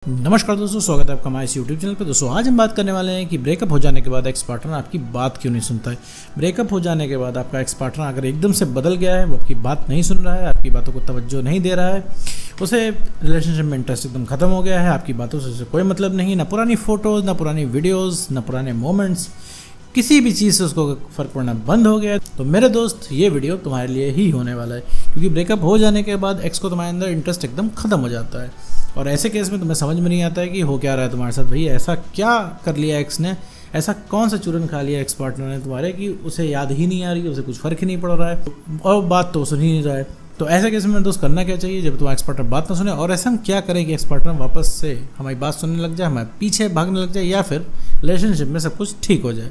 नमस्कार दोस्तों, स्वागत है आपका हमारे इस यूट्यूब चैनल पर। दोस्तों आज हम बात करने वाले हैं कि ब्रेकअप हो जाने के बाद एक्स पार्टनर आपकी बात क्यों नहीं सुनता है। ब्रेकअप हो जाने के बाद आपका एक्स पार्टनर अगर एकदम से बदल गया है, वो आपकी बात नहीं सुन रहा है, आपकी बातों को तवज्जो नहीं दे रहा है, उसे रिलेशनशिप में इंटरेस्ट एकदम खत्म हो गया है, आपकी बातों से कोई मतलब नहीं, ना पुरानी फ़ोटोज़, ना पुरानी वीडियोज़, ना पुराने मोमेंट्स, किसी भी चीज़ से उसको फ़र्क पड़ना बंद हो गया है, तो मेरे दोस्त ये वीडियो तुम्हारे लिए ही होने वाला है। क्योंकि ब्रेकअप हो जाने के बाद एक्स को तुम्हारे अंदर इंटरेस्ट एकदम ख़त्म हो जाता है और ऐसे केस में तुम्हें समझ में नहीं आता है कि हो क्या रहा है तुम्हारे साथ। भैया ऐसा क्या कर लिया एक्स ने, ऐसा कौन सा चूरन खा लिया एक्स पार्टनर ने तुम्हारे कि उसे याद ही नहीं आ रही है, उसे कुछ फ़र्क ही नहीं पड़ रहा है और बात तो सुन ही नहीं रहा है। तो ऐसे केस में दोस्त करना क्या चाहिए जब तुम्हारा एक्स पार्टनर बात ना सुने, और ऐसा हम क्या करें कि एक्स पार्टनर वापस से हमारी बात सुनने लग जाए, हमारे पीछे भागने लग जाए, या फिर रिलेशनशिप में सब कुछ ठीक हो जाए।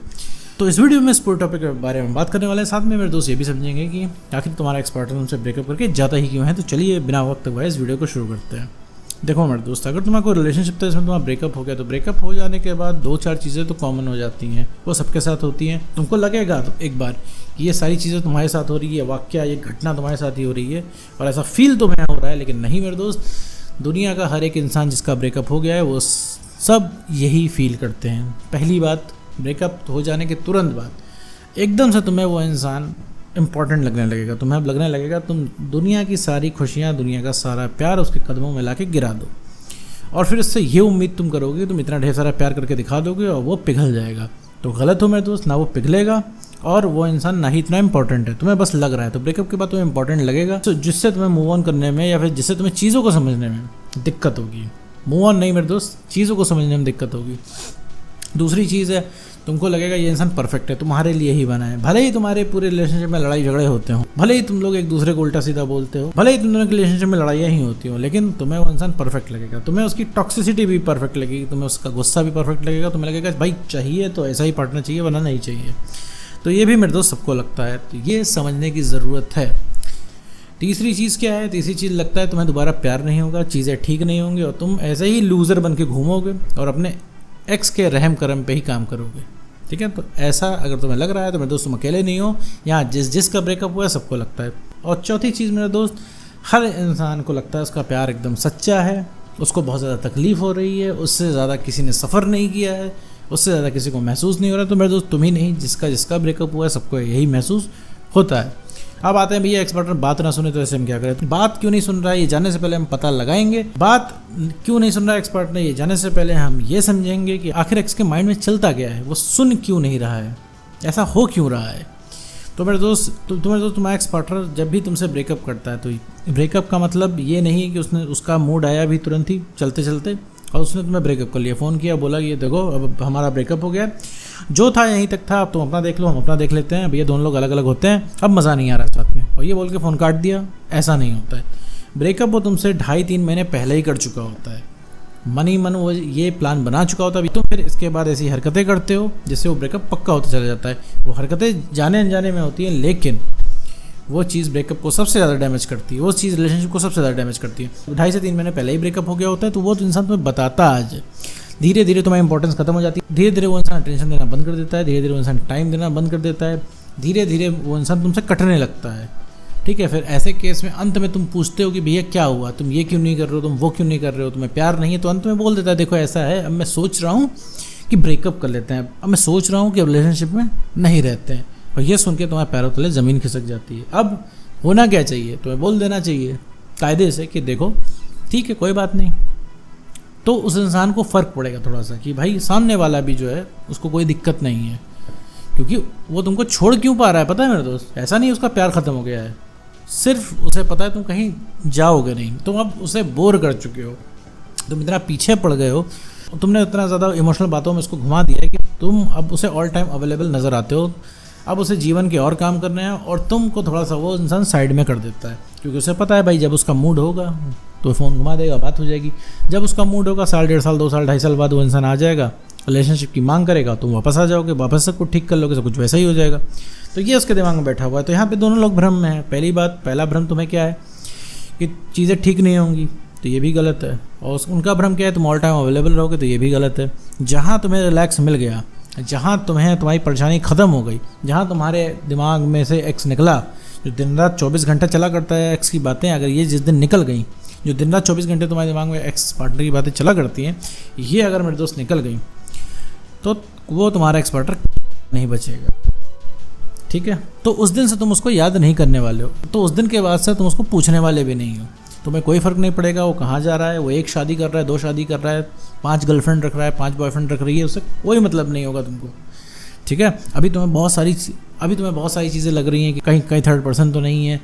तो इस वीडियो में इस पूरे टॉपिक के बारे में बात करने वाले हैं। साथ में मेरे दोस्त ये भी समझेंगे कि आखिर तुम्हारा एक्स पार्टनर उनसे ब्रेकअप करके जाता ही क्यों है। तो चलिए बिना वक्त गवाए इस वीडियो को शुरू करते हैं। देखो मेरे दोस्त, अगर तुम्हारा कोई रिलेशनशिप था इसमें तुम्हारा ब्रेकअप हो गया, तो ब्रेकअप हो जाने के बाद दो चार चीज़ें तो कॉमन हो जाती हैं, वो सबके साथ होती हैं। तुमको लगेगा तो एक बार कि ये सारी चीज़ें तुम्हारे साथ हो रही है, वाकया ये घटना तुम्हारे साथ ही हो रही है और ऐसा फील तुम्हें हो रहा है, लेकिन नहीं मेरे दोस्त। दुनिया का हर एक इंसान जिसका ब्रेकअप हो गया है वो सब यही फील करते हैं। पहली बात, ब्रेकअप हो जाने के तुरंत बाद एकदम से तुम्हें वो इंसान इम्पॉर्टेंट लगने लगेगा। तुम्हें अब लगने लगेगा तुम दुनिया की सारी खुशियाँ, दुनिया का सारा प्यार उसके कदमों में लाके गिरा दो, और फिर इससे ये उम्मीद तुम करोगे तुम इतना ढेर सारा प्यार करके दिखा दोगे और वो पिघल जाएगा। तो गलत हो मेरे दोस्त, ना वो पिघलेगा और वो इंसान ना ही इतना इंपॉर्टेंट है, तुम्हें बस लग रहा है। तो ब्रेकअप के बाद तुम्हें इंपॉर्टेंट लगेगा, तो जिससे तुम्हें मूव ऑन करने में या फिर जिससे तुम्हें चीज़ों को समझने में दिक्कत होगी। मूव ऑन नहीं मेरे दोस्त, चीज़ों को समझने में दिक्कत होगी। दूसरी चीज़ है, तुमको लगेगा ये इंसान परफेक्ट है, तुम्हारे लिए ही बना है। भले ही तुम्हारे पूरे रिलेशनशिप में लड़ाई झगड़े होते हो, भले ही तुम लोग एक दूसरे को उल्टा सीधा बोलते हो, भले ही तुम दोनों के रिलेशनशिप में लड़ाइयाँ ही होती हो, लेकिन तुम्हें वो इंसान परफेक्ट लगेगा। तुम्हें उसकी टॉक्सिसिटी भी परफेक्ट लगेगी, तुम्हें उसका गुस्सा भी परफेक्ट लगेगा। तुम्हें लगेगा भाई चाहिए तो ऐसा ही पार्टनर चाहिए, वरना नहीं चाहिए। तो ये भी मेरे दोस्त सबको लगता है, तो ये समझने की ज़रूरत है। तीसरी चीज़ क्या है? तीसरी चीज़ लगता है तुम्हें दोबारा प्यार नहीं होगा, चीज़ें ठीक नहीं होंगी और तुम ऐसे ही लूज़र बन के घूमोगे और अपने एक्स के रहम करम पे ही काम करोगे। ठीक है, तो ऐसा अगर तुम्हें लग रहा है तो मेरे दोस्त तुम अकेले नहीं हो, यहाँ जिसका ब्रेकअप हुआ है सबको लगता है। और चौथी चीज़ मेरे दोस्त, हर इंसान को लगता है उसका प्यार एकदम सच्चा है, उसको बहुत ज़्यादा तकलीफ़ हो रही है, उससे ज़्यादा किसी ने सफ़र नहीं किया है, उससे ज़्यादा किसी को महसूस नहीं हो रहा है। तो मेरे दोस्त तुम ही नहीं, जिसका ब्रेकअप हुआ है सबको यही महसूस होता है। अब आते हैं भैया एक्स पार्टनर बात ना सुने तो ऐसे हम क्या करें। बात क्यों नहीं सुन रहा है ये जानने से पहले हम पता लगाएंगे। बात क्यों नहीं सुन रहा है एक्स पार्टनर ये जानने से पहले हम ये समझेंगे कि आखिर एक्स के माइंड में चलता क्या है, वो सुन क्यों नहीं रहा है, ऐसा हो क्यों रहा है। तो मेरे दोस्त तुम्हारा एक्स पार्टनर जब भी तुमसे ब्रेकअप करता है, तो ब्रेकअप का मतलब ये नहीं है कि उसका मूड आया भी तुरंत ही चलते चलते और उसने तुम्हें ब्रेकअप कर लिया, फ़ोन किया, बोला ये देखो अब हमारा ब्रेकअप हो गया, जो था यहीं तक था, अब तुम अपना देख लो, हम अपना देख लेते हैं, भैया दोनों लोग अलग अलग होते हैं, अब मज़ा नहीं आ रहा साथ में, और ये बोल के फ़ोन काट दिया। ऐसा नहीं होता है। ब्रेकअप वो तुमसे 2.5-3 महीने पहले ही कर चुका होता है, मन ही मन वो ये प्लान बना चुका होता है। तुम फिर इसके बाद ऐसी हरकतें करते हो जिससे वो ब्रेकअप पक्का होता चला जाता है। वो हरकतें जाने अनजाने में होती हैं, लेकिन वो चीज़ ब्रेकअप को सबसे ज़्यादा डैमेज करती है, वो चीज़ रिलेशनशिप को सबसे ज़्यादा डैमेज करती है। 2.5 से 3 महीने पहले ही ब्रेकअप हो गया होता है, तो वो इंसान तुम्हें बताता आज, धीरे धीरे तुम्हारी इंपॉर्टेंस खत्म हो जाती है, धीरे धीरे वो इंसान टेंशन देना बंद कर देता है, धीरे धीरे वो इंसान टाइम देना बंद कर देता है, धीरे धीरे वो इंसान तुमसे कटने लगता है। ठीक है, फिर ऐसे केस में अंत में तुम पूछते हो कि भैया क्या हुआ, तुम ये क्यों नहीं कर रहे हो, तुम वो क्यों नहीं कर रहे हो, तुम्हें प्यार नहीं है। तो अंत में बोल देता है देखो ऐसा है, अब मैं सोच रहा हूँ कि ब्रेकअप कर लेते हैं, अब मैं सोच रहा हूँ कि अब रिलेशनशिप में नहीं रहते हैं। और ये सुन के तुम्हारे पैरों तले ज़मीन खिसक जाती है। अब होना क्या चाहिए, तुम्हें बोल देना चाहिए कायदे से कि देखो ठीक है कोई बात नहीं। तो उस इंसान को फ़र्क पड़ेगा थोड़ा सा कि भाई सामने वाला भी जो है उसको कोई दिक्कत नहीं है, क्योंकि वो तुमको छोड़ क्यों पा रहा है पता है मेरे दोस्त। ऐसा नहीं उसका प्यार ख़त्म हो गया है, सिर्फ उसे पता है तुम कहीं जाओगे नहीं, तुम अब उसे बोर कर चुके हो, तुम इतना पीछे पड़ गए हो, तुमने इतना ज़्यादा इमोशनल बातों में उसको घुमा दिया है कि तुम अब उसे ऑल टाइम अवेलेबल नज़र आते हो। अब उसे जीवन के और काम करने हैं और तुमको थोड़ा सा वो इंसान साइड में कर देता है, क्योंकि उसे पता है भाई जब उसका मूड होगा तो फ़ोन घुमा देगा, बात हो जाएगी। जब उसका मूड होगा 1.5 साल 2 साल 2.5 साल बाद वो इंसान आ जाएगा, रिलेशनशिप की मांग करेगा, तुम वापस आ जाओगे, वापस सब कुछ ठीक कर लोगे, सब कुछ वैसा ही हो जाएगा। तो ये उसके दिमाग में बैठा हुआ है। तो यहाँ पे दोनों लोग भ्रम में हैं। पहला भ्रम तुम्हें क्या है कि चीज़ें ठीक नहीं होंगी, तो ये भी गलत है। और उनका भ्रम क्या है, तुम ऑल टाइम अवेलेबल रहोगे, तो ये भी गलत है। जहाँ तुम्हें रिलैक्स मिल गया, जहाँ तुम्हारी परेशानी ख़त्म हो गई, जहाँ तुम्हारे दिमाग में से एक्स निकला, जो दिन रात 24 घंटा चला करता है एक्स की बातें, अगर ये जिस दिन निकल गई जो दिन रात 24 घंटे तुम्हारे दिमाग में एक्स पार्टनर की बातें चला करती हैं, ये अगर मेरे दोस्त निकल गई तो वो तुम्हारा एक्स पार्टनर नहीं बचेगा, ठीक है। तो उस दिन से तुम उसको याद नहीं करने वाले हो, तो उस दिन के बाद से तुम उसको पूछने वाले भी नहीं हो। तुम्हें कोई फ़र्क नहीं पड़ेगा वो कहाँ जा रहा है, वो 1 शादी कर रहा है, 2 शादी कर रहा है, 5 गर्लफ्रेंड रख रहा है, 5 बॉयफ्रेंड रख रही है, उससे कोई मतलब नहीं होगा तुमको, ठीक है। अभी तुम्हें बहुत सारी चीज़ें लग रही हैं कि कहीं थर्ड पर्सन तो नहीं है,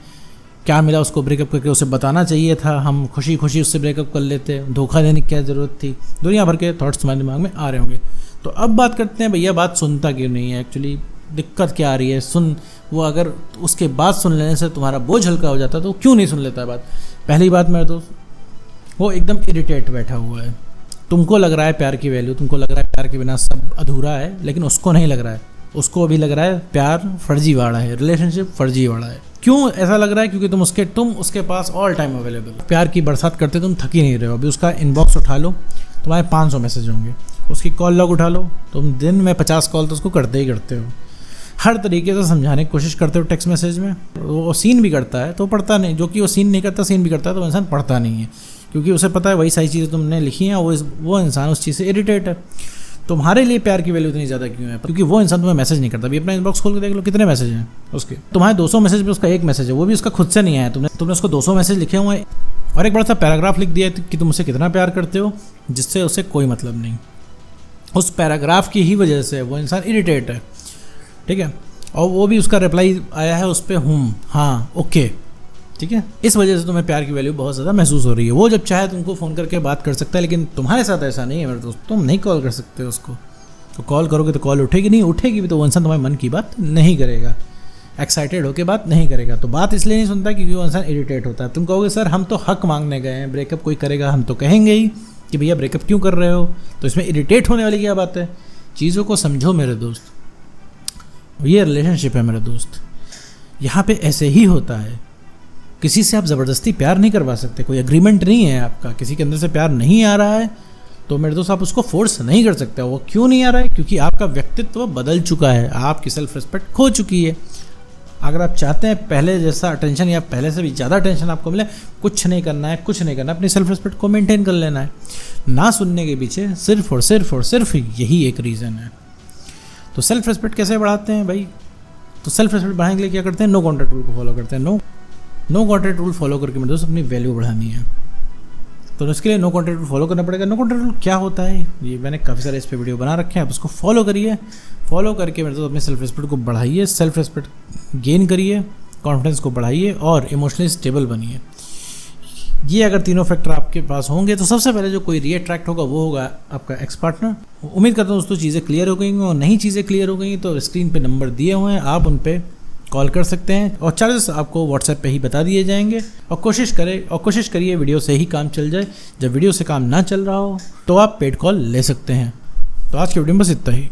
क्या मिला उसको ब्रेकअप करके, उसे बताना चाहिए था, हम खुशी खुशी उससे ब्रेकअप कर लेते, धोखा देने की क्या ज़रूरत थी, दुनिया भर के थॉट्स तुम्हारे दिमाग में आ रहे होंगे। तो अब बात करते हैं भैया बात सुनता क्यों नहीं है, एक्चुअली दिक्कत क्या आ रही है। वो अगर उसके बाद सुन लेने से तुम्हारा बोझ हल्का हो जाता है तो क्यों नहीं सुन लेता है बात। पहली बात मेरे दोस्त, वो एकदम इरिटेट बैठा हुआ है। तुमको लग रहा है प्यार की वैल्यू, तुमको लग रहा है प्यार के बिना सब अधूरा है, लेकिन उसको नहीं लग रहा है। उसको अभी लग रहा है प्यार फर्जीवाड़ा है, रिलेशनशिप फर्जीवाड़ा है। क्यों ऐसा लग रहा है? क्योंकि तुम उसके पास ऑल टाइम अवेलेबल हो। प्यार की बरसात करते तुम थक ही नहीं रहे हो। अभी उसका इनबॉक्स उठा लो, तुम्हारे 500 मैसेज होंगे। उसकी कॉल लॉग उठा लो, तुम दिन में 50 कॉल तो उसको करते ही करते हो। हर तरीके से समझाने की कोशिश करते हो टेक्स्ट मैसेज में। वो सीन भी करता है तो पढ़ता नहीं, जो कि वो सीन नहीं करता सीन भी करता है तो इंसान पढ़ता नहीं है, क्योंकि उसे पता है वही सारी चीज़ें तुमने लिखी हैं। वो इंसान उस चीज़ से इरिटेट है। तुम्हारे लिए प्यार की वैल्यू इतनी ज़्यादा क्यों है? क्योंकि वो इंसान तुम्हें मैसेज नहीं करता। अभी अपना इनबॉक्स खोल के देख लो कितने मैसेज हैं उसके। तुम्हारे 200 मैसेज में उसका 1 मैसेज है, वो भी उसका खुद से नहीं आया। तुमने उसको 200 मैसेज लिखे हुए हैं और एक बड़ा सा पैराग्राफ लिख दिया कि तुम उसे कितना प्यार करते हो, जिससे उसे कोई मतलब नहीं। उस पैराग्राफ की ही वजह से वो इंसान इरिटेट है, ठीक है। और वो भी उसका रिप्लाई आया है उस पर हाँ ओके, ठीक है। इस वजह से तुम्हें प्यार की वैल्यू बहुत ज़्यादा महसूस हो रही है। वो जब चाहे तुमको फ़ोन करके बात कर सकता है, लेकिन तुम्हारे साथ ऐसा नहीं है मेरे दोस्त। तुम नहीं कॉल कर सकते उसको। तो कॉल करोगे तो कॉल उठेगी नहीं, उठेगी भी तो वो इंसान तुम्हारे मन की बात नहीं करेगा, एक्साइटेड होकर बात नहीं करेगा। तो बात इसलिए नहीं सुनता क्योंकि वो इंसान इरिटेट होता है। तुम कहोगे सर हम तो हक मांगने गए हैं, ब्रेकअप कोई करेगा हम तो कहेंगे ही कि भैया ब्रेकअप क्यों कर रहे हो, तो इसमें इरिटेट होने वाली क्या बात है? चीज़ों को समझो मेरे दोस्त। ये रिलेशनशिप है मेरे दोस्त, यहाँ पे ऐसे ही होता है। किसी से आप ज़बरदस्ती प्यार नहीं करवा सकते, कोई एग्रीमेंट नहीं है आपका। किसी के अंदर से प्यार नहीं आ रहा है तो मेरे दोस्त आप उसको फोर्स नहीं कर सकते। वो क्यों नहीं आ रहा है? क्योंकि आपका व्यक्तित्व बदल चुका है, आपकी सेल्फ रिस्पेक्ट खो चुकी है। अगर आप चाहते हैं पहले जैसा अटेंशन या पहले से भी ज़्यादा अटेंशन आपको मिले, कुछ नहीं करना है, अपनी सेल्फ रिस्पेक्ट को मेंटेन कर लेना है। ना सुनने के पीछे सिर्फ और सिर्फ यही एक रीज़न है। तो सेल्फ रिस्पेक्ट कैसे बढ़ाते हैं भाई? तो सेल्फ रिस्पेक्ट बढ़ाने के लिए क्या करते हैं? नो कॉन्टैक्ट रूल को फॉलो करते हैं। नो कॉन्टैक्ट रूल फॉलो करके मेरे दोस्त अपनी वैल्यू बढ़ानी है, तो इसके लिए नो कॉन्टैक्ट रूल फॉलो करना पड़ेगा। नो कॉन्टैक्ट रूल क्या होता है? ये मैंने काफ़ी सारे इस पर वीडियो बना रखे हैं, आप उसको फॉलो करिए। फॉलो करके मेरे दोस्त अपने सेल्फ रिस्पेक्ट को बढ़ाइए, सेल्फ रिस्पेक्ट गेन करिए, कॉन्फिडेंस को बढ़ाइए और इमोशनली स्टेबल बनिए। ये अगर तीनों फैक्टर आपके पास होंगे तो सबसे पहले जो कोई रीअट्रैक्ट होगा वो होगा आपका एक्स पार्टनर। उम्मीद करता हूँ दोस्तों चीज़ें क्लियर हो गई और नई चीज़ें क्लियर हो गई तो स्क्रीन पे नंबर दिए हुए हैं, आप उन पे कॉल कर सकते हैं और चार्जेस आपको व्हाट्सएप पे ही बता दिए जाएंगे। और कोशिश करिए वीडियो से ही काम चल जाए। जब वीडियो से काम ना चल रहा हो तो आप पेड कॉल ले सकते हैं। तो आज की वीडियो में बस इतना ही।